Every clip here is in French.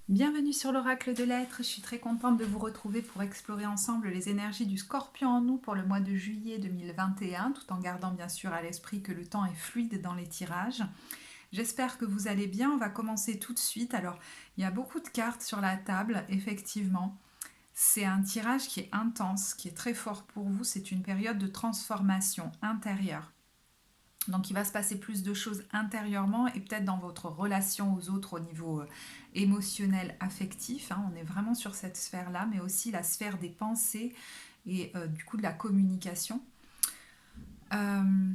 Bienvenue sur l'Oracle de l'Être, je suis très contente de vous retrouver pour explorer ensemble les énergies du Scorpion en nous pour le mois de juillet 2021, tout en gardant bien sûr à l'esprit que le temps est fluide dans les tirages. J'espère que vous allez bien, on va commencer tout de suite. Alors, il y a beaucoup de cartes sur la table, effectivement. C'est un tirage qui est intense, qui est très fort pour vous, c'est une période de transformation intérieure. Donc il va se passer plus de choses intérieurement et peut-être dans votre relation aux autres au niveau émotionnel, affectif. Hein. On est vraiment sur cette sphère-là, mais aussi la sphère des pensées et du coup de la communication. Euh,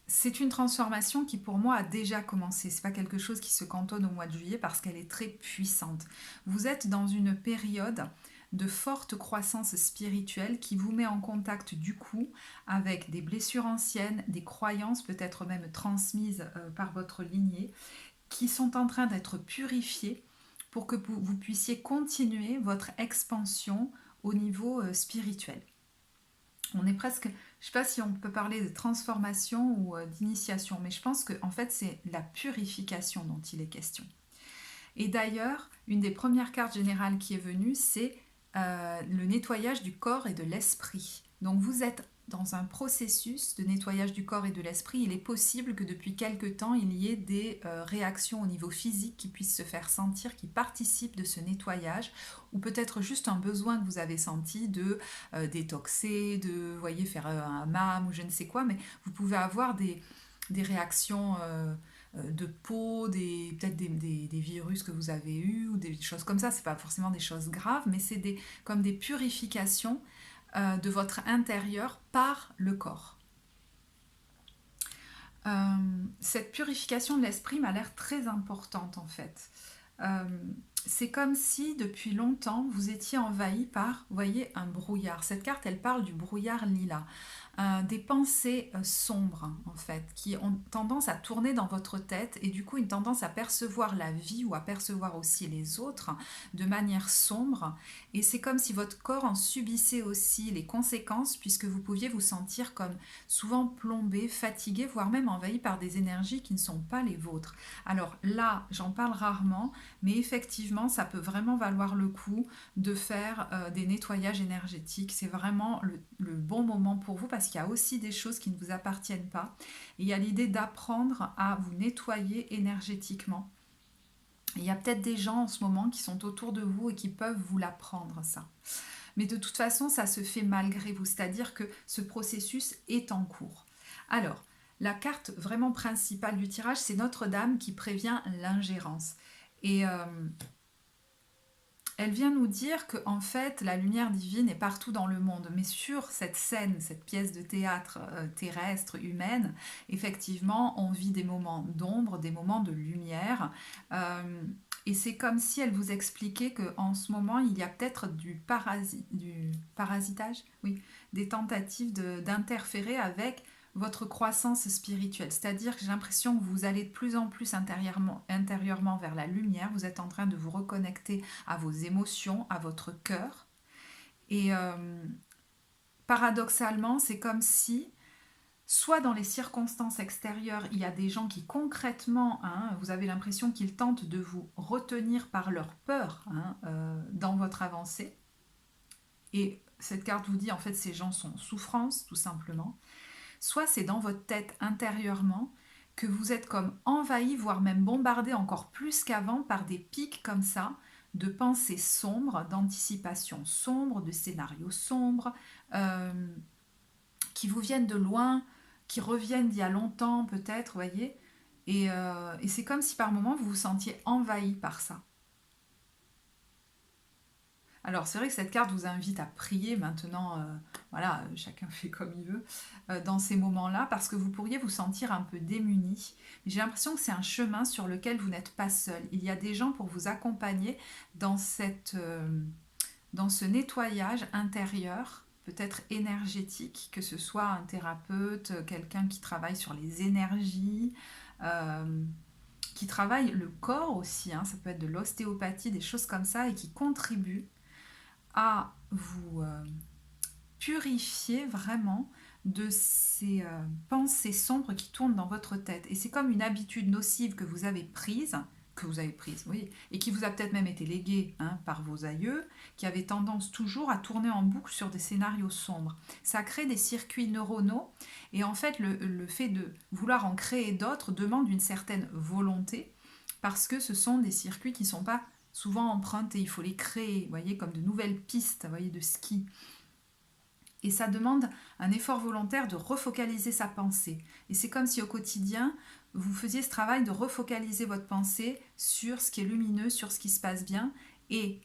c'est une transformation qui pour moi a déjà commencé. C'est pas quelque chose qui se cantonne au mois de juillet parce qu'elle est très puissante. Vous êtes dans une période de forte croissance spirituelle qui vous met en contact du coup avec des blessures anciennes, des croyances peut-être même transmises par votre lignée, qui sont en train d'être purifiées pour que vous puissiez continuer votre expansion au niveau spirituel. On est presque, je ne sais pas si on peut parler de transformation ou d'initiation, mais je pense que en fait c'est la purification dont il est question. Et d'ailleurs, une des premières cartes générales qui est venue, c'est le nettoyage du corps et de l'esprit. Donc vous êtes dans un processus de nettoyage du corps et de l'esprit. Il est possible que depuis quelque temps, il y ait des réactions au niveau physique qui puissent se faire sentir, qui participent de ce nettoyage, ou peut-être juste un besoin que vous avez senti de détoxer, de voyez, faire un hammam ou je ne sais quoi, mais vous pouvez avoir des réactions de peau, peut-être des virus que vous avez eus ou des choses comme ça. C'est pas forcément des choses graves, mais c'est comme des purifications de votre intérieur par le corps. Cette purification de l'esprit m'a l'air très importante en fait. Euh, c'est comme si depuis longtemps vous étiez envahi par, vous voyez, un brouillard. Cette carte, elle parle du brouillard lilas. Des pensées sombres en fait, qui ont tendance à tourner dans votre tête et du coup une tendance à percevoir la vie ou à percevoir aussi les autres de manière sombre. Et c'est comme si votre corps en subissait aussi les conséquences puisque vous pouviez vous sentir comme souvent plombé, fatigué, voire même envahi par des énergies qui ne sont pas les vôtres. Alors là, j'en parle rarement, mais effectivement, ça peut vraiment valoir le coup de faire des nettoyages énergétiques. C'est vraiment le bon moment pour vous parce qu'il y a aussi des choses qui ne vous appartiennent pas. Et il y a l'idée d'apprendre à vous nettoyer énergétiquement. Et il y a peut-être des gens en ce moment qui sont autour de vous et qui peuvent vous l'apprendre, ça. Mais de toute façon, ça se fait malgré vous, c'est-à-dire que ce processus est en cours. Alors, la carte vraiment principale du tirage, c'est Notre-Dame qui prévient l'ingérence. Et elle vient nous dire que en fait la lumière divine est partout dans le monde, mais sur cette scène, cette pièce de théâtre terrestre, humaine, effectivement, on vit des moments d'ombre, des moments de lumière. Et c'est comme si elle vous expliquait qu'en ce moment, il y a peut-être du parasitage, oui, des tentatives d'interférer avec votre croissance spirituelle. C'est-à-dire que j'ai l'impression que vous allez de plus en plus intérieurement vers la lumière, vous êtes en train de vous reconnecter à vos émotions, à votre cœur. Et paradoxalement, c'est comme si, soit dans les circonstances extérieures, il y a des gens qui concrètement, hein, vous avez l'impression qu'ils tentent de vous retenir par leur peur hein, dans votre avancée. Et cette carte vous dit, en fait, ces gens sont en souffrance, tout simplement. Soit c'est dans votre tête intérieurement que vous êtes comme envahi, voire même bombardé encore plus qu'avant par des pics comme ça, de pensées sombres, d'anticipation sombre, de scénarios sombres, euh, qui vous viennent de loin, qui reviennent d'il y a longtemps peut-être, voyez. Et c'est comme si par moments vous vous sentiez envahi par ça. Alors c'est vrai que cette carte vous invite à prier maintenant, voilà, chacun fait comme il veut, dans ces moments-là, parce que vous pourriez vous sentir un peu démuni. J'ai l'impression que c'est un chemin sur lequel vous n'êtes pas seul. Il y a des gens pour vous accompagner dans, dans ce nettoyage intérieur, peut-être énergétique, que ce soit un thérapeute, quelqu'un qui travaille sur les énergies, euh, qui travaille le corps aussi, hein, ça peut être de l'ostéopathie, des choses comme ça, et qui contribue à vous purifier vraiment de ces pensées sombres qui tournent dans votre tête. Et c'est comme une habitude nocive que vous avez prise, que vous avez prises, oui, et qui vous a peut-être même été léguée hein, par vos aïeux, qui avaient tendance toujours à tourner en boucle sur des scénarios sombres. Ça crée des circuits neuronaux, et en fait, le fait de vouloir en créer d'autres demande une certaine volonté, parce que ce sont des circuits qui ne sont pas souvent empruntés, il faut les créer, vous voyez, comme de nouvelles pistes, vous voyez, de ski. Et ça demande un effort volontaire de refocaliser sa pensée. Et c'est comme si au quotidien, vous faisiez ce travail de refocaliser votre pensée sur ce qui est lumineux, sur ce qui se passe bien, et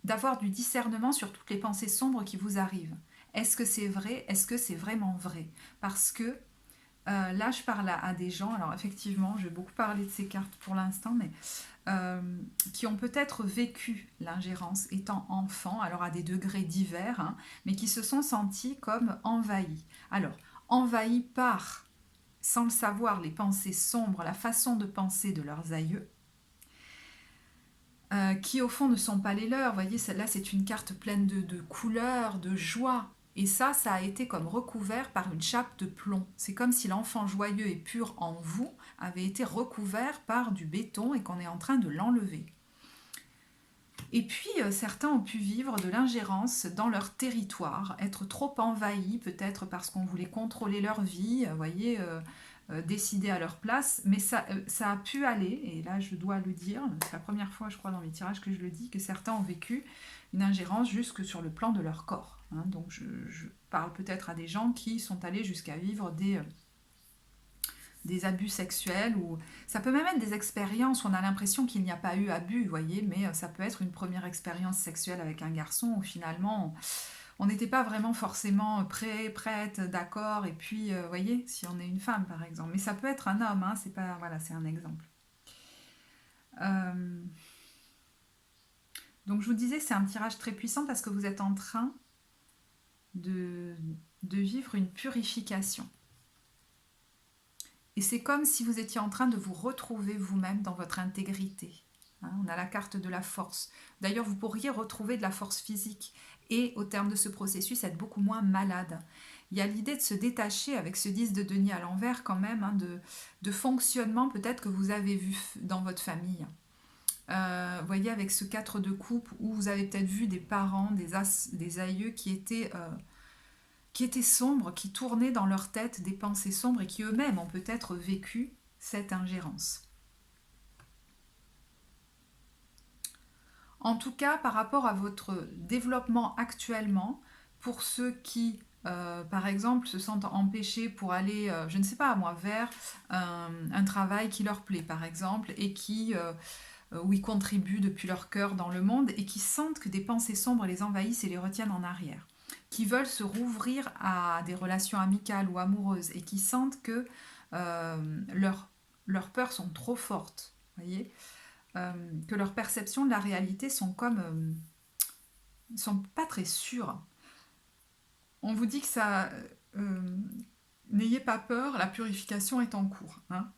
d'avoir du discernement sur toutes les pensées sombres qui vous arrivent. Est-ce que c'est vrai? Est-ce que c'est vraiment vrai? Parce que là, je parle à des gens, alors effectivement, je vais beaucoup parler de ces cartes pour l'instant, mais qui ont peut-être vécu l'ingérence étant enfants, alors à des degrés divers, hein, mais qui se sont sentis comme envahis. Alors, envahis par, sans le savoir, les pensées sombres, la façon de penser de leurs aïeux, qui au fond ne sont pas les leurs. Vous voyez, celle-là, c'est une carte pleine de couleurs, de joie. Et ça a été comme recouvert par une chape de plomb. C'est comme si l'enfant joyeux et pur en vous avait été recouvert par du béton et qu'on est en train de l'enlever. Et puis, certains ont pu vivre de l'ingérence dans leur territoire, être trop envahis, peut-être parce qu'on voulait contrôler leur vie, vous voyez, décider à leur place, mais ça a pu aller, et là je dois le dire, c'est la première fois je crois dans mes tirages que je le dis, que certains ont vécu une ingérence jusque sur le plan de leur corps. Hein. Donc je parle peut-être à des gens qui sont allés jusqu'à vivre des abus sexuels, ou ça peut même être des expériences où on a l'impression qu'il n'y a pas eu abus, vous voyez, mais ça peut être une première expérience sexuelle avec un garçon où finalement on n'était pas vraiment forcément prête, d'accord, et puis, vous voyez, si on est une femme, par exemple. Mais ça peut être un homme, hein, c'est pas... Voilà, c'est un exemple. Donc, je vous disais, c'est un tirage très puissant parce que vous êtes en train de vivre une purification. Et c'est comme si vous étiez en train de vous retrouver vous-même dans votre intégrité. Hein, on a la carte de la force. D'ailleurs, vous pourriez retrouver de la force physique et, au terme de ce processus, être beaucoup moins malade. Il y a l'idée de se détacher avec ce 10 de denier à l'envers quand même, hein, de fonctionnement peut-être que vous avez vu dans votre famille. Vous voyez, avec ce 4 de coupe, où vous avez peut-être vu des parents, des aïeux qui étaient sombres, qui tournaient dans leur tête des pensées sombres et qui eux-mêmes ont peut-être vécu cette ingérence. En tout cas, par rapport à votre développement actuellement, pour ceux qui, par exemple, se sentent empêchés pour aller, je ne sais pas moi, vers un travail qui leur plaît, par exemple, et où ils contribuent depuis leur cœur dans le monde, et qui sentent que des pensées sombres les envahissent et les retiennent en arrière, qui veulent se rouvrir à des relations amicales ou amoureuses, et qui sentent que leurs peurs sont trop fortes, voyez, que leurs perceptions de la réalité sont sont pas très sûres. On vous dit que ça, n'ayez pas peur, la purification est en cours. Hein.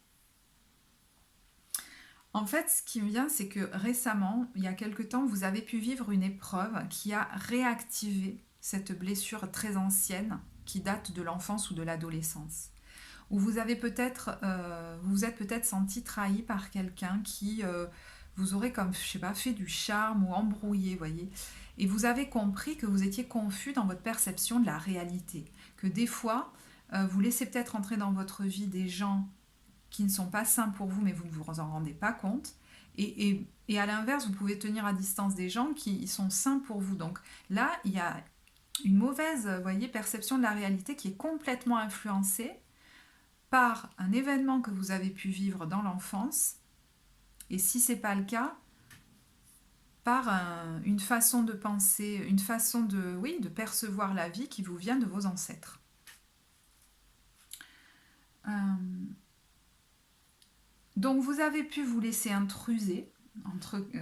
En fait, ce qui me vient, c'est que récemment, il y a quelque temps, vous avez pu vivre une épreuve qui a réactivé cette blessure très ancienne qui date de l'enfance ou de l'adolescence. Où vous avez peut-être, vous vous êtes peut-être senti trahi par quelqu'un qui vous aurait comme, je sais pas, fait du charme ou embrouillé, voyez. Et vous avez compris que vous étiez confus dans votre perception de la réalité. Que des fois, vous laissez peut-être entrer dans votre vie des gens qui ne sont pas sains pour vous, mais vous ne vous en rendez pas compte. Et à l'inverse, vous pouvez tenir à distance des gens qui sont sains pour vous. Donc là, il y a une mauvaise, voyez, perception de la réalité qui est complètement influencée par un événement que vous avez pu vivre dans l'enfance, et si ce n'est pas le cas, par une façon de penser, une façon de percevoir la vie qui vous vient de vos ancêtres. Donc vous avez pu vous laisser intruser,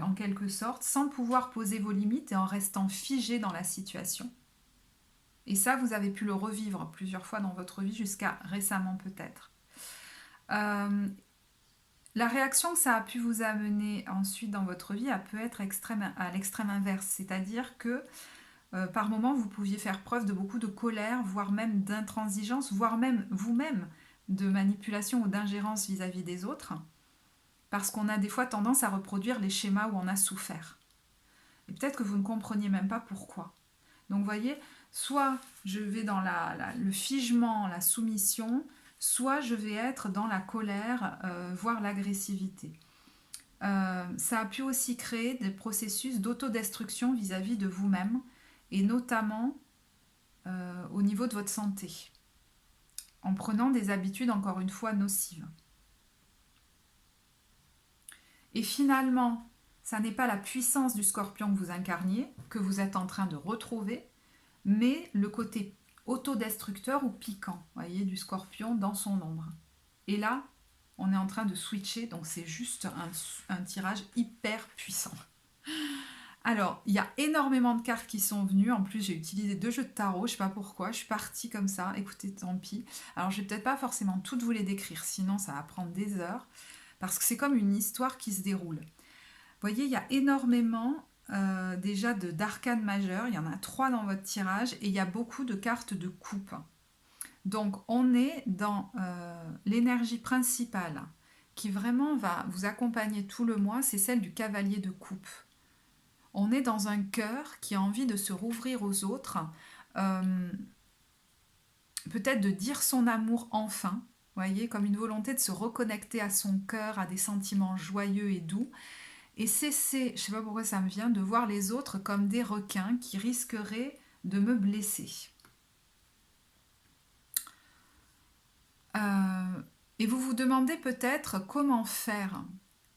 en quelque sorte, sans pouvoir poser vos limites et en restant figé dans la situation. Et ça, vous avez pu le revivre plusieurs fois dans votre vie, jusqu'à récemment peut-être. La réaction que ça a pu vous amener ensuite dans votre vie, elle peut être à l'extrême inverse. C'est-à-dire que par moments, vous pouviez faire preuve de beaucoup de colère, voire même d'intransigeance, voire même vous-même de manipulation ou d'ingérence vis-à-vis des autres. parce qu'on a des fois tendance à reproduire les schémas où on a souffert. Et peut-être que vous ne compreniez même pas pourquoi. Donc vous voyez, soit je vais dans le figement, la soumission, soit je vais être dans la colère, voire l'agressivité. Ça a pu aussi créer des processus d'autodestruction vis-à-vis de vous-même, et notamment au niveau de votre santé, en prenant des habitudes encore une fois nocives. Et finalement, ça n'est pas la puissance du scorpion que vous incarniez, que vous êtes en train de retrouver, mais le côté autodestructeur ou piquant, voyez, du scorpion dans son ombre. Et là, on est en train de switcher, donc c'est juste un tirage hyper puissant. Alors, il y a énormément de cartes qui sont venues. En plus, j'ai utilisé 2 jeux de tarot, je sais pas pourquoi, je suis partie comme ça. Écoutez, tant pis. Alors, je vais peut-être pas forcément toutes vous les décrire, sinon ça va prendre des heures, parce que c'est comme une histoire qui se déroule. Vous voyez, il y a énormément déjà d'arcanes majeures, il y en a 3 dans votre tirage, et il y a beaucoup de cartes de coupe. Donc, on est dans l'énergie principale qui vraiment va vous accompagner tout le mois, c'est celle du cavalier de coupe. On est dans un cœur qui a envie de se rouvrir aux autres, peut-être de dire son amour enfin, voyez, comme une volonté de se reconnecter à son cœur, à des sentiments joyeux et doux, et cesser, je ne sais pas pourquoi ça me vient, de voir les autres comme des requins qui risqueraient de me blesser. Et vous vous demandez peut-être comment faire.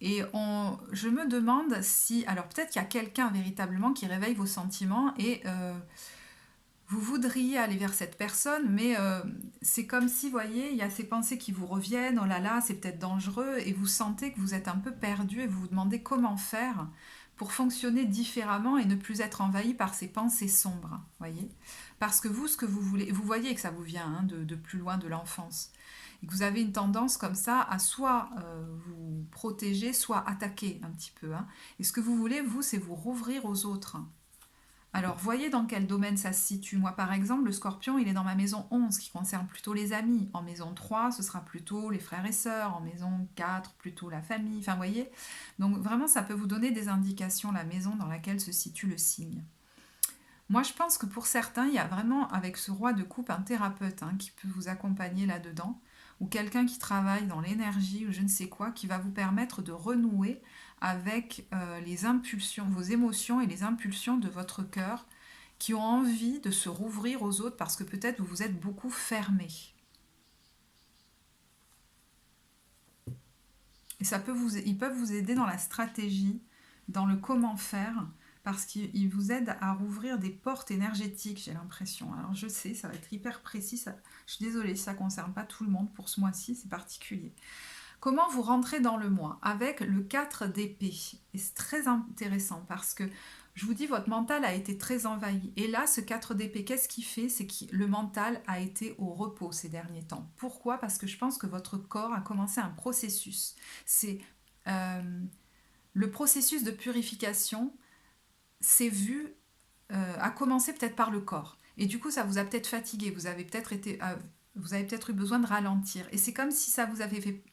Et je me demande si... Alors peut-être qu'il y a quelqu'un véritablement qui réveille vos sentiments et vous voudriez aller vers cette personne, mais c'est comme si, vous voyez, il y a ces pensées qui vous reviennent, oh là là, c'est peut-être dangereux, et vous sentez que vous êtes un peu perdu et vous vous demandez comment faire pour fonctionner différemment et ne plus être envahi par ces pensées sombres, voyez. Parce que vous, ce que vous voulez, vous voyez que ça vous vient hein, de plus loin de l'enfance. Et que vous avez une tendance comme ça à soit vous protéger, soit attaquer un petit peu. Hein. Et ce que vous voulez, vous, c'est vous rouvrir aux autres. Alors, voyez dans quel domaine ça se situe. Moi, par exemple, le scorpion, il est dans ma maison 11, qui concerne plutôt les amis. En maison 3, ce sera plutôt les frères et sœurs. En maison 4, plutôt la famille. Enfin, voyez. Donc, vraiment, ça peut vous donner des indications, la maison dans laquelle se situe le signe. Moi, je pense que pour certains, il y a vraiment, avec ce roi de coupe, un thérapeute hein, qui peut vous accompagner là-dedans, ou quelqu'un qui travaille dans l'énergie ou je ne sais quoi, qui va vous permettre de renouer avec les impulsions, vos émotions et les impulsions de votre cœur, qui ont envie de se rouvrir aux autres parce que peut-être vous vous êtes beaucoup fermé. Et ils peuvent vous aider dans la stratégie, dans le comment faire, parce qu'ils vous aident à rouvrir des portes énergétiques, j'ai l'impression. Alors je sais, ça va être hyper précis, je suis désolée, ça ne concerne pas tout le monde pour ce mois-ci, c'est particulier. Comment vous rentrez dans le mois? Avec le 4 d'épée. Et c'est très intéressant parce que, je vous dis, votre mental a été très envahi. Et là, ce 4 d'épée, qu'est-ce qu'il fait? C'est que le mental a été au repos ces derniers temps. Pourquoi? Parce que je pense que votre corps a commencé un processus. C'est le processus de purification s'est vu, a commencé peut-être par le corps. Et du coup, ça vous a peut-être fatigué. Vous avez peut-être eu besoin de ralentir. Et c'est comme si ça vous avait fait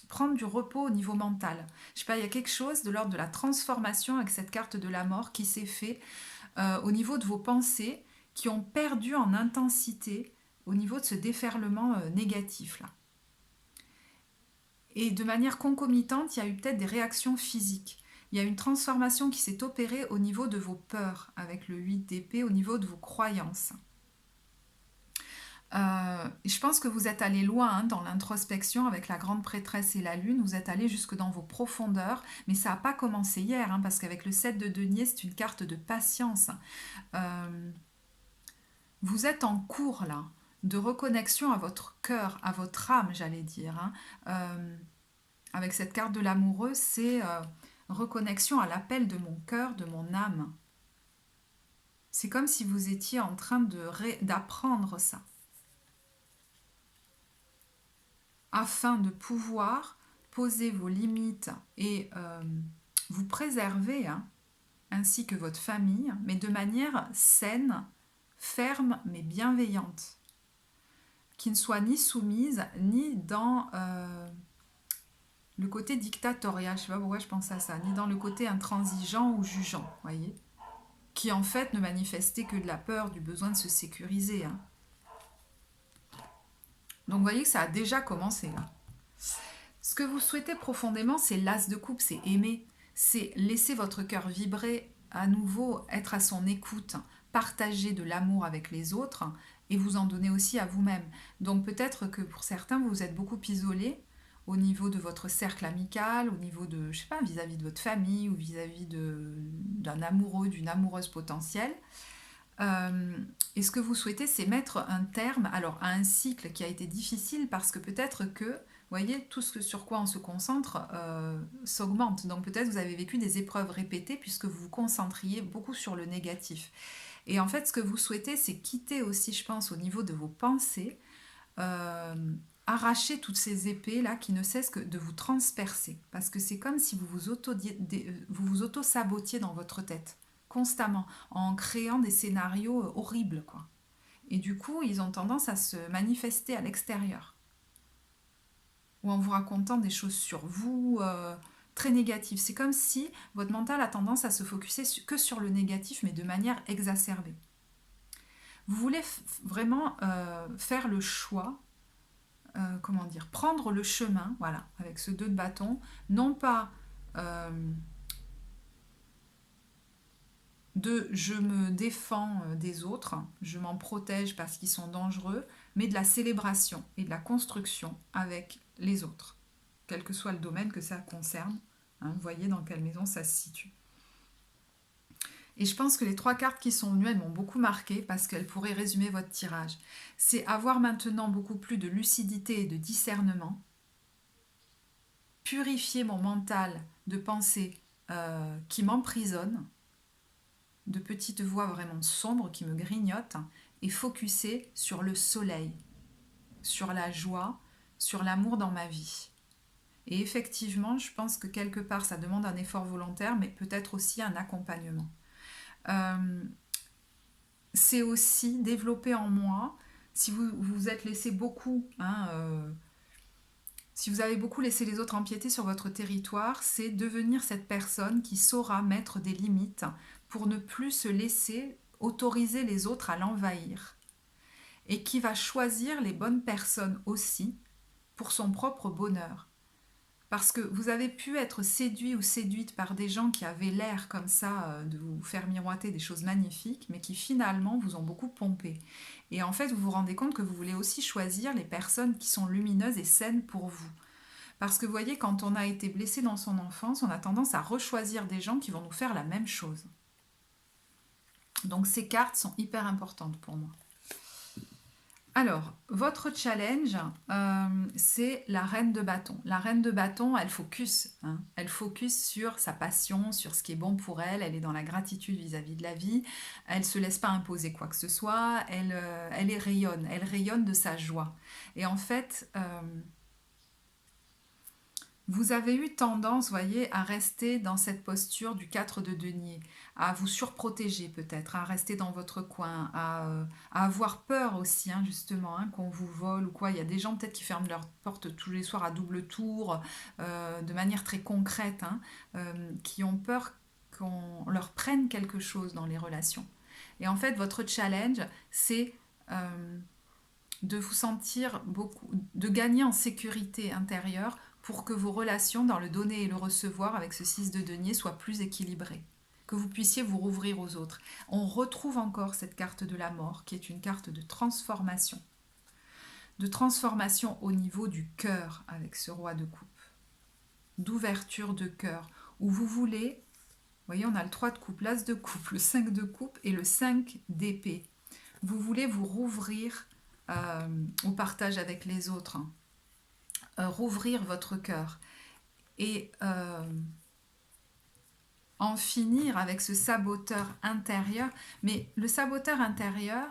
prendre du repos au niveau mental. Je sais pas, il y a quelque chose de l'ordre de la transformation avec cette carte de la mort qui s'est fait au niveau de vos pensées qui ont perdu en intensité au niveau de ce déferlement négatif là. Et de manière concomitante, il y a eu peut-être des réactions physiques. Il y a une transformation qui s'est opérée au niveau de vos peurs avec le 8 d'épée, au niveau de vos croyances. Je pense que vous êtes allé loin hein, dans l'introspection avec la grande prêtresse et la lune, vous êtes allé jusque dans vos profondeurs, mais ça n'a pas commencé hier, hein, parce qu'avec le 7 de denier, c'est une carte de patience. Vous êtes en cours là, de reconnexion à votre cœur, à votre âme, j'allais dire. Hein. Avec cette carte de l'amoureux, c'est reconnexion à l'appel de mon cœur, de mon âme. C'est comme si vous étiez en train d'apprendre ça. Afin de pouvoir poser vos limites et vous préserver, hein, ainsi que votre famille, mais de manière saine, ferme, mais le côté dictatorial, je sais pas pourquoi je pense à ça, ni dans le côté intransigeant ou jugeant, voyez, qui en fait ne manifestait que de la peur, du besoin de se sécuriser, hein. Donc vous voyez que ça a déjà commencé là. Ce que vous souhaitez profondément, c'est l'as de coupe, c'est aimer, c'est laisser votre cœur vibrer à nouveau, être à son écoute, partager de l'amour avec les autres et vous en donner aussi à vous-même. Donc peut-être que pour certains, vous êtes beaucoup isolé au niveau de votre cercle amical, au niveau de, je sais pas, vis-à-vis de votre famille ou vis-à-vis d'un amoureux, d'une amoureuse potentielle. Et ce que vous souhaitez, c'est mettre un terme alors, à un cycle qui a été difficile parce que peut-être que, vous voyez, tout ce sur quoi on se concentre s'augmente. Donc peut-être vous avez vécu des épreuves répétées puisque vous vous concentriez beaucoup sur le négatif. Et en fait, ce que vous souhaitez, c'est quitter aussi, je pense, au niveau de vos pensées, euh, arracher toutes ces épées là qui ne cessent que de vous transpercer. Parce que c'est comme si vous vous auto-sabotiez dans votre tête constamment, en créant des scénarios horribles, quoi. Et du coup, ils ont tendance à se manifester à l'extérieur, ou en vous racontant des choses sur vous très négatives. C'est comme si votre mental a tendance à se focuser que sur le négatif, mais de manière exacerbée. Vous voulez vraiment faire le choix, comment dire, prendre le chemin, voilà, avec ce 2 de bâton, non pas euh, de je me défends des autres, je m'en protège parce qu'ils sont dangereux, mais de la célébration et de la construction avec les autres, quel que soit le domaine que ça concerne. Hein, vous voyez dans quelle maison ça se situe. Et je pense que les 3 cartes qui sont venues, elles m'ont beaucoup marqué parce qu'elles pourraient résumer votre tirage. C'est avoir maintenant beaucoup plus de lucidité et de discernement, purifier mon mental de pensées qui m'emprisonnent, de petites voix vraiment sombres qui me grignotent et focuser sur le soleil, sur la joie, sur l'amour dans ma vie. Et effectivement, je pense que quelque part, ça demande un effort volontaire, mais peut-être aussi un accompagnement. Euh, c'est aussi développer en moi, si vous vous êtes laissé beaucoup, hein, si vous avez beaucoup laissé les autres empiéter sur votre territoire, c'est devenir cette personne qui saura mettre des limites pour ne plus se laisser autoriser les autres à l'envahir et qui va choisir les bonnes personnes aussi pour son propre bonheur. Parce que vous avez pu être séduit ou séduite par des gens qui avaient l'air comme ça de vous faire miroiter des choses magnifiques, mais qui finalement vous ont beaucoup pompé. Et en fait, vous vous rendez compte que vous voulez aussi choisir les personnes qui sont lumineuses et saines pour vous. Parce que vous voyez, quand on a été blessé dans son enfance, on a tendance à rechoisir des gens qui vont nous faire la même chose. Donc ces cartes sont hyper importantes pour moi. Alors, votre challenge, c'est la reine de bâton. La reine de bâton, elle focus. Hein. Elle focus sur sa passion, sur ce qui est bon pour elle. Elle est dans la gratitude vis-à-vis de la vie. Elle ne se laisse pas imposer quoi que ce soit. Elle rayonne. Elle rayonne de sa joie. Et en fait, vous avez eu tendance, voyez, à rester dans cette posture du 4 de denier, à vous surprotéger peut-être, à rester dans votre coin, à avoir peur aussi, hein, justement, hein, qu'on vous vole ou quoi. Il y a des gens peut-être qui ferment leurs portes tous les soirs à double tour, de manière très concrète, hein, qui ont peur qu'on leur prenne quelque chose dans les relations. Et en fait, votre challenge, c'est de vous sentir beaucoup, de gagner en sécurité intérieure pour que vos relations dans le donner et le recevoir avec ce 6 de denier soient plus équilibrées, que vous puissiez vous rouvrir aux autres. On retrouve encore cette carte de la mort qui est une carte de transformation au niveau du cœur avec ce roi de coupe, d'ouverture de cœur, où vous voulez, vous voyez on a le 3 de coupe, l'as de coupe, le 5 de coupe et le 5 d'épée. Vous voulez vous rouvrir au partage avec les autres, hein. Rouvrir votre cœur et en finir avec ce saboteur intérieur. Mais le saboteur intérieur,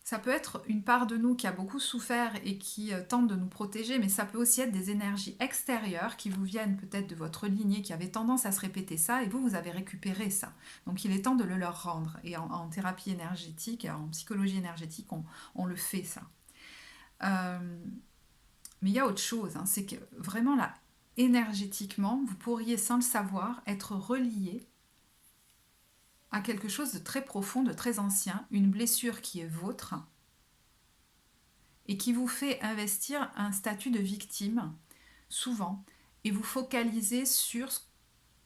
ça peut être une part de nous qui a beaucoup souffert et qui tente de nous protéger, mais ça peut aussi être des énergies extérieures qui vous viennent peut-être de votre lignée, qui avait tendance à se répéter ça, et vous avez récupéré ça. Donc il est temps de le leur rendre. Et en thérapie énergétique, en psychologie énergétique, on le fait ça. Mais il y a autre chose, hein, c'est que vraiment là, énergétiquement, vous pourriez sans le savoir être relié à quelque chose de très profond, de très ancien, une blessure qui est vôtre et qui vous fait investir un statut de victime, souvent, et vous focaliser sur ce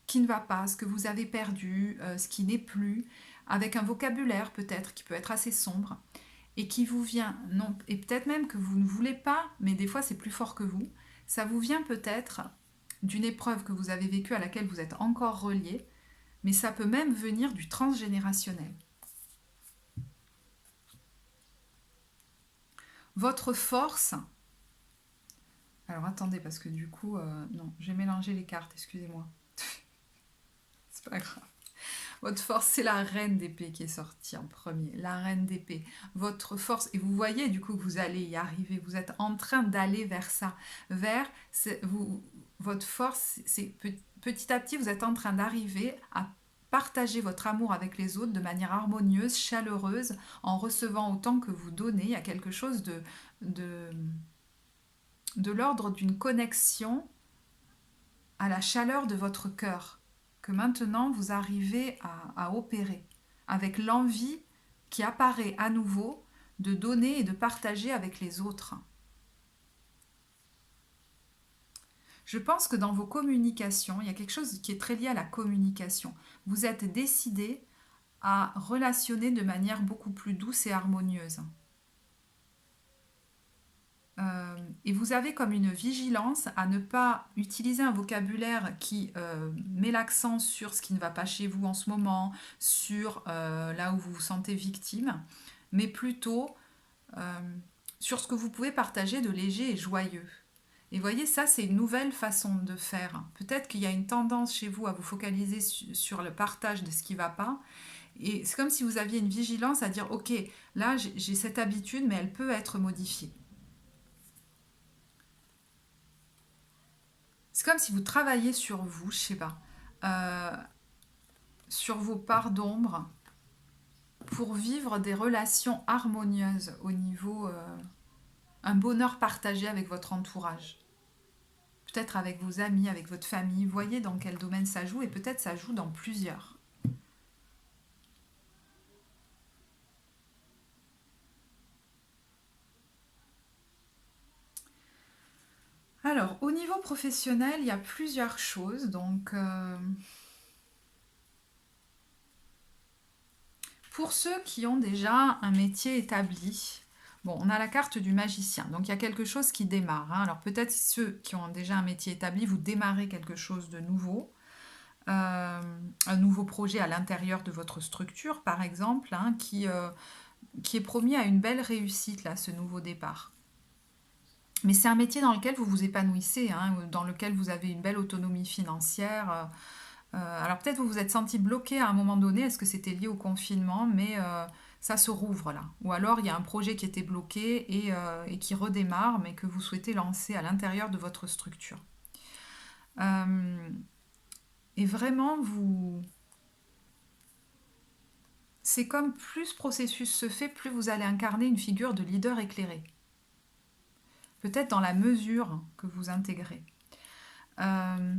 qui ne va pas, ce que vous avez perdu, ce qui n'est plus, avec un vocabulaire peut-être qui peut être assez sombre, et qui vous vient, non, et peut-être même que vous ne voulez pas, mais des fois c'est plus fort que vous, ça vous vient peut-être d'une épreuve que vous avez vécue à laquelle vous êtes encore relié, mais ça peut même venir du transgénérationnel. Votre force, alors attendez parce que du coup, non, j'ai mélangé les cartes, excusez-moi, c'est pas grave. Votre force, c'est la reine d'épée qui est sortie en premier. La reine d'épée. Votre force, et vous voyez du coup que vous allez y arriver. Vous êtes en train d'aller vers ça. Votre force, c'est petit à petit, vous êtes en train d'arriver à partager votre amour avec les autres de manière harmonieuse, chaleureuse, en recevant autant que vous donnez. Il y a quelque chose de, de l'ordre d'une connexion à la chaleur de votre cœur que maintenant vous arrivez à opérer, avec l'envie qui apparaît à nouveau de donner et de partager avec les autres. Je pense que dans vos communications, il y a quelque chose qui est très lié à la communication. Vous êtes décidé à relationner de manière beaucoup plus douce et harmonieuse. Et vous avez comme une vigilance à ne pas utiliser un vocabulaire qui met l'accent sur ce qui ne va pas chez vous en ce moment, sur là où vous vous sentez victime, mais plutôt euh, sur ce que vous pouvez partager de léger et joyeux. Et voyez, ça c'est une nouvelle façon de faire. Peut-être qu'il y a une tendance chez vous à vous focaliser sur le partage de ce qui ne va pas. Et c'est comme si vous aviez une vigilance à dire, ok, là j'ai cette habitude, mais elle peut être modifiée. C'est comme si vous travailliez sur vous, je sais pas, euh, sur vos parts d'ombre pour vivre des relations harmonieuses au niveau un bonheur partagé avec votre entourage. Peut-être avec vos amis, avec votre famille. Voyez dans quel domaine ça joue et peut-être ça joue dans plusieurs. Alors, au niveau professionnel, il y a plusieurs choses. Donc, pour ceux qui ont déjà un métier établi, bon, on a la carte du magicien, donc il y a quelque chose qui démarre, hein. Alors peut-être ceux qui ont déjà un métier établi, vous démarrez quelque chose de nouveau, un nouveau projet à l'intérieur de votre structure, par exemple, hein, qui est promis à une belle réussite, là, ce nouveau départ. Mais c'est un métier dans lequel vous vous épanouissez, hein, dans lequel vous avez une belle autonomie financière. Alors peut-être vous vous êtes senti bloqué à un moment donné, est-ce que c'était lié au confinement, mais ça se rouvre là. Ou alors il y a un projet qui était bloqué et qui redémarre, mais que vous souhaitez lancer à l'intérieur de votre structure. Euh, et vraiment, c'est comme plus ce processus se fait, plus vous allez incarner une figure de leader éclairé. Peut-être dans la mesure que vous intégrez. Euh,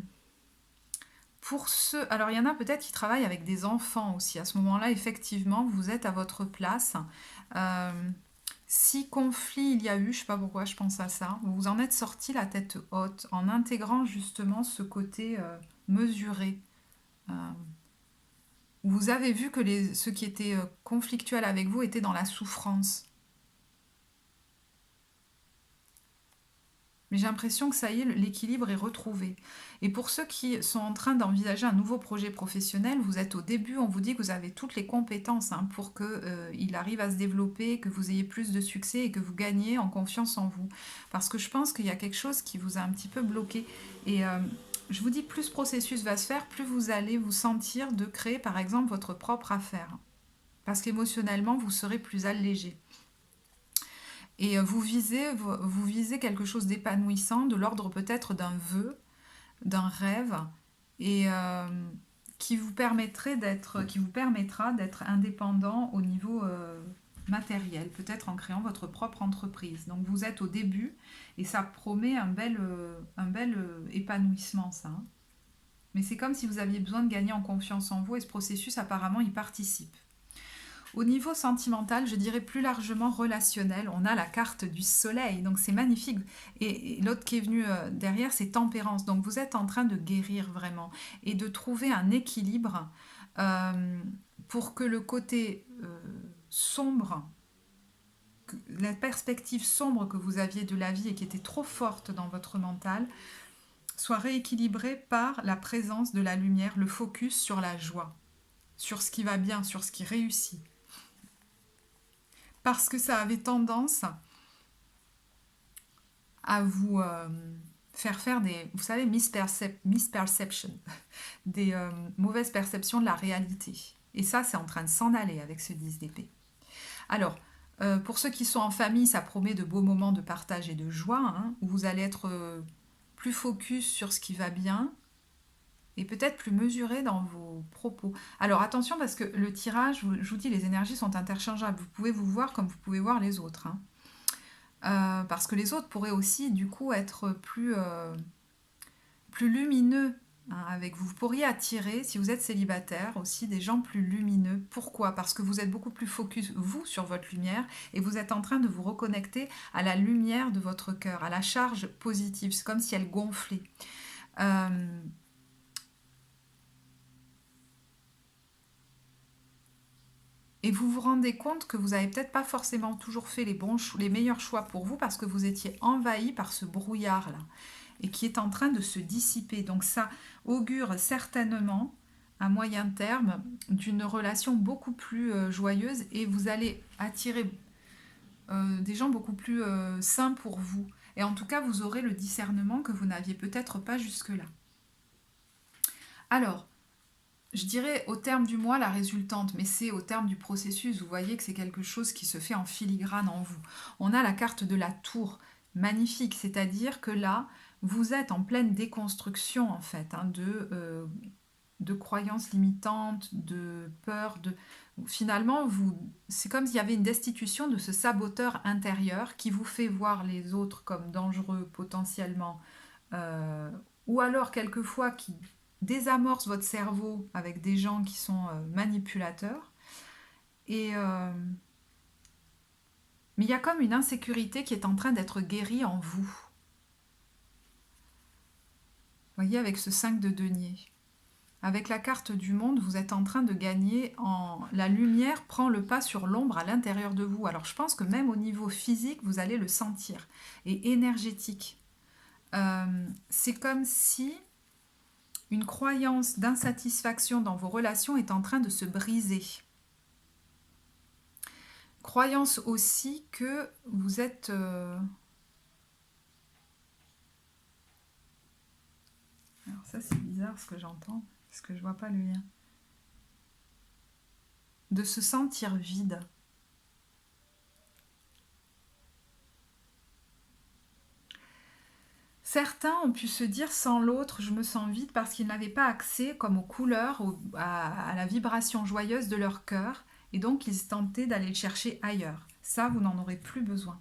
Pour ceux, alors il y en a peut-être qui travaillent avec des enfants aussi. À ce moment-là, effectivement, vous êtes à votre place. Euh, Si conflit il y a eu, je ne sais pas pourquoi je pense à ça, vous vous en êtes sorti la tête haute en intégrant justement ce côté mesuré. Euh, vous avez vu que ceux qui étaient conflictuels avec vous étaient dans la souffrance. Mais j'ai l'impression que ça y est, l'équilibre est retrouvé. Et pour ceux qui sont en train d'envisager un nouveau projet professionnel, vous êtes au début, on vous dit que vous avez toutes les compétences hein, pour qu'il arrive à se développer, que vous ayez plus de succès et que vous gagnez en confiance en vous. Parce que je pense qu'il y a quelque chose qui vous a un petit peu bloqué. Et je vous dis, plus ce processus va se faire, plus vous allez vous sentir de créer par exemple votre propre affaire. Parce qu'émotionnellement, vous serez plus allégé. Et vous visez quelque chose d'épanouissant, de l'ordre peut-être d'un vœu, d'un rêve, et qui vous permettra d'être indépendant au niveau matériel, peut-être en créant votre propre entreprise. Donc vous êtes au début et ça promet un bel épanouissement, ça, hein. Mais c'est comme si vous aviez besoin de gagner en confiance en vous et ce processus apparemment y participe. Au niveau sentimental, je dirais plus largement relationnel, on a la carte du soleil, donc c'est magnifique. Et l'autre qui est venu derrière, c'est tempérance. Donc vous êtes en train de guérir vraiment et de trouver un équilibre euh, pour que le côté sombre, la perspective sombre que vous aviez de la vie et qui était trop forte dans votre mental, soit rééquilibrée par la présence de la lumière, le focus sur la joie, sur ce qui va bien, sur ce qui réussit. Parce que ça avait tendance à vous faire des, vous savez, misperception, des mauvaises perceptions de la réalité. Et ça, c'est en train de s'en aller avec ce 10 d'épée. Alors, pour ceux qui sont en famille, ça promet de beaux moments de partage et de joie, hein, où vous allez être plus focus sur ce qui va bien et peut-être plus mesuré dans vos propos. Alors attention parce que le tirage, je vous dis, les énergies sont interchangeables. Vous pouvez vous voir comme vous pouvez voir les autres, hein. Parce que les autres pourraient aussi du coup être plus lumineux, hein, avec vous. Vous pourriez attirer, si vous êtes célibataire, aussi des gens plus lumineux. Pourquoi? Parce que vous êtes beaucoup plus focus, vous, sur votre lumière, et vous êtes en train de vous reconnecter à la lumière de votre cœur, à la charge positive. C'est comme si elle gonflait. Et vous vous rendez compte que vous n'avez peut-être pas forcément toujours fait les meilleurs choix pour vous parce que vous étiez envahi par ce brouillard-là et qui est en train de se dissiper. Donc ça augure certainement à moyen terme d'une relation beaucoup plus joyeuse et vous allez attirer des gens beaucoup plus sains pour vous. Et en tout cas, vous aurez le discernement que vous n'aviez peut-être pas jusque-là. Alors, je dirais au terme du mois la résultante, mais c'est au terme du processus. Vous voyez que c'est quelque chose qui se fait en filigrane en vous. On a la carte de la tour, magnifique, c'est-à-dire que là, vous êtes en pleine déconstruction en fait, hein, de croyances limitantes, de peur, de... Finalement, c'est comme s'il y avait une destitution de ce saboteur intérieur qui vous fait voir les autres comme dangereux potentiellement, euh, ou alors quelquefois qui désamorce votre cerveau avec des gens qui sont manipulateurs. Mais il y a comme une insécurité qui est en train d'être guérie en vous. Vous voyez, avec ce 5 de denier. Avec la carte du monde, vous êtes en train de gagner en... La lumière prend le pas sur l'ombre à l'intérieur de vous. Alors je pense que même au niveau physique, vous allez le sentir. Et énergétique. C'est comme si une croyance d'insatisfaction dans vos relations est en train de se briser. Croyance aussi que vous êtes... Alors ça c'est bizarre ce que j'entends, parce que je vois pas le lien. De se sentir vide. Certains ont pu se dire sans l'autre, je me sens vide parce qu'ils n'avaient pas accès comme aux couleurs, à la vibration joyeuse de leur cœur, et donc ils tentaient d'aller le chercher ailleurs. Ça, vous n'en aurez plus besoin.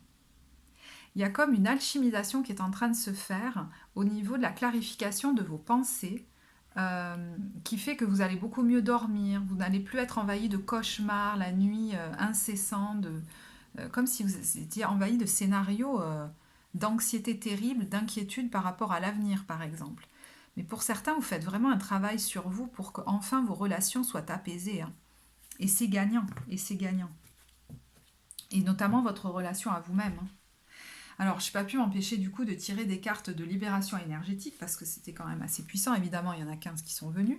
Il y a comme une alchimisation qui est en train de se faire au niveau de la clarification de vos pensées, qui fait que vous allez beaucoup mieux dormir, vous n'allez plus être envahi de cauchemars la nuit incessant, comme si vous étiez envahi de scénarios d'anxiété terrible, d'inquiétude par rapport à l'avenir par exemple. Mais pour certains, vous faites vraiment un travail sur vous pour qu'enfin vos relations soient apaisées, hein. Et c'est gagnant, et c'est gagnant. Et notamment votre relation à vous-même, hein. Alors, je n'ai pas pu m'empêcher du coup de tirer des cartes de libération énergétique parce que c'était quand même assez puissant. Évidemment, il y en a 15 qui sont venus.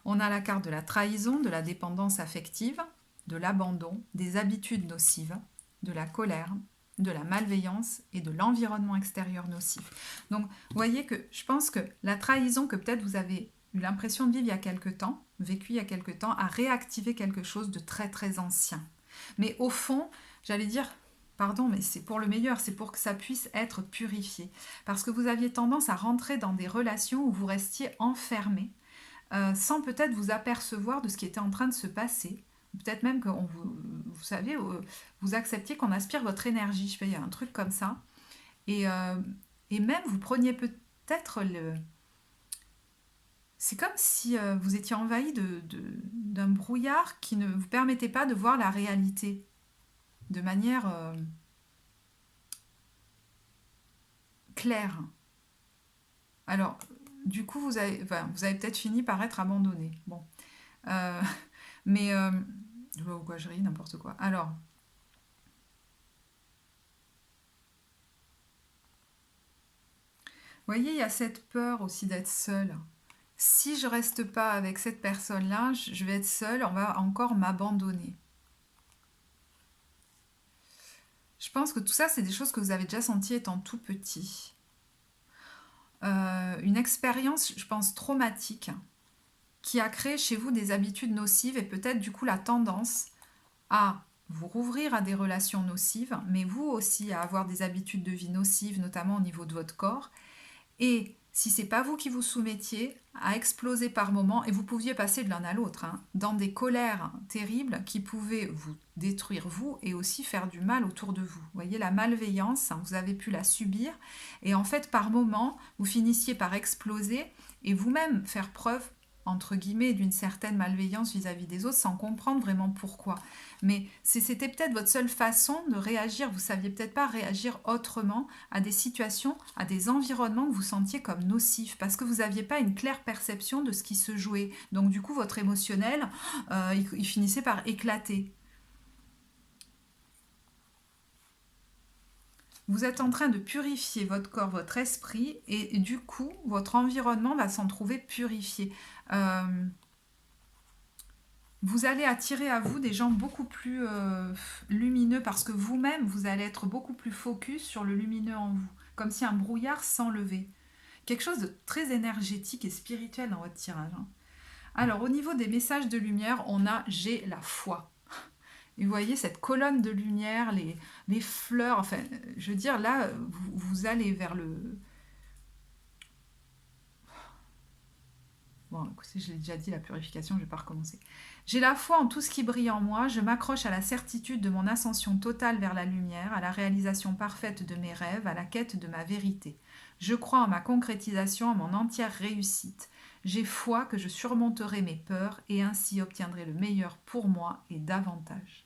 On a la carte de la trahison, de la dépendance affective, de l'abandon, des habitudes nocives, de la colère, de la malveillance et de l'environnement extérieur nocif. Donc, vous voyez que je pense que la trahison que peut-être vous avez eu l'impression de vivre il y a quelque temps, vécu il y a quelque temps, a réactivé quelque chose de très très ancien. Mais au fond, j'allais dire... Pardon, mais c'est pour le meilleur, c'est pour que ça puisse être purifié. Parce que vous aviez tendance à rentrer dans des relations où vous restiez enfermé, sans peut-être vous apercevoir de ce qui était en train de se passer. Peut-être même que vous savez, vous acceptiez qu'on aspire votre énergie. Je sais pas, il y a un truc comme ça. Et, euh, et même, vous preniez peut-être le... C'est comme si vous étiez envahi d'un brouillard qui ne vous permettait pas de voir la réalité de manière claire. Alors, du coup, vous avez peut-être fini par être abandonné. Bon. Euh, mais... je vois pourquoi je ris, n'importe quoi. Alors, vous voyez, il y a cette peur aussi d'être seul. Si je reste pas avec cette personne-là, je vais être seule, on va encore m'abandonner. Je pense que tout ça, c'est des choses que vous avez déjà senties étant tout petit. Une expérience, je pense, traumatique, qui a créé chez vous des habitudes nocives et peut-être du coup la tendance à vous rouvrir à des relations nocives, mais vous aussi à avoir des habitudes de vie nocives, notamment au niveau de votre corps. Et si c'est pas vous qui vous soumettiez, à exploser par moments, et vous pouviez passer de l'un à l'autre, hein, dans des colères terribles qui pouvaient vous détruire vous et aussi faire du mal autour de vous. Vous voyez, la malveillance, hein, vous avez pu la subir, et en fait, par moments, vous finissiez par exploser et vous-même faire preuve entre guillemets, d'une certaine malveillance vis-à-vis des autres sans comprendre vraiment pourquoi. Mais c'était peut-être votre seule façon de réagir. Vous saviez peut-être pas réagir autrement à des situations, à des environnements que vous sentiez comme nocifs parce que vous n'aviez pas une claire perception de ce qui se jouait. Donc du coup, votre émotionnel, il finissait par éclater. Vous êtes en train de purifier votre corps, votre esprit, et du coup, votre environnement va s'en trouver purifié. Euh, vous allez attirer à vous des gens beaucoup plus lumineux parce que vous-même, vous allez être beaucoup plus focus sur le lumineux en vous, comme si un brouillard s'enlevait. Quelque chose de très énergétique et spirituel dans votre tirage, hein. Alors, au niveau des messages de lumière, on a j'ai la foi. Et vous voyez cette colonne de lumière, les fleurs, enfin, je veux dire, là, vous allez vers le... Bon, écoutez, je l'ai déjà dit, la purification, je ne vais pas recommencer. J'ai la foi en tout ce qui brille en moi, je m'accroche à la certitude de mon ascension totale vers la lumière, à la réalisation parfaite de mes rêves, à la quête de ma vérité. Je crois en ma concrétisation, en mon entière réussite. J'ai foi que je surmonterai mes peurs et ainsi obtiendrai le meilleur pour moi et davantage.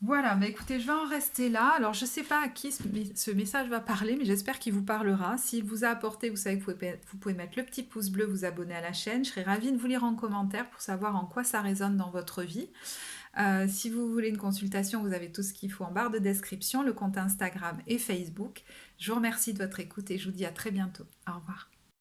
Voilà, bah écoutez, je vais en rester là. Alors, je ne sais pas à qui ce message va parler, mais j'espère qu'il vous parlera. S'il vous a apporté, vous savez que vous pouvez mettre le petit pouce bleu, vous abonner à la chaîne. Je serais ravie de vous lire en commentaire pour savoir en quoi ça résonne dans votre vie. Si vous voulez une consultation, vous avez tout ce qu'il faut en barre de description, le compte Instagram et Facebook. Je vous remercie de votre écoute et je vous dis à très bientôt. Au revoir.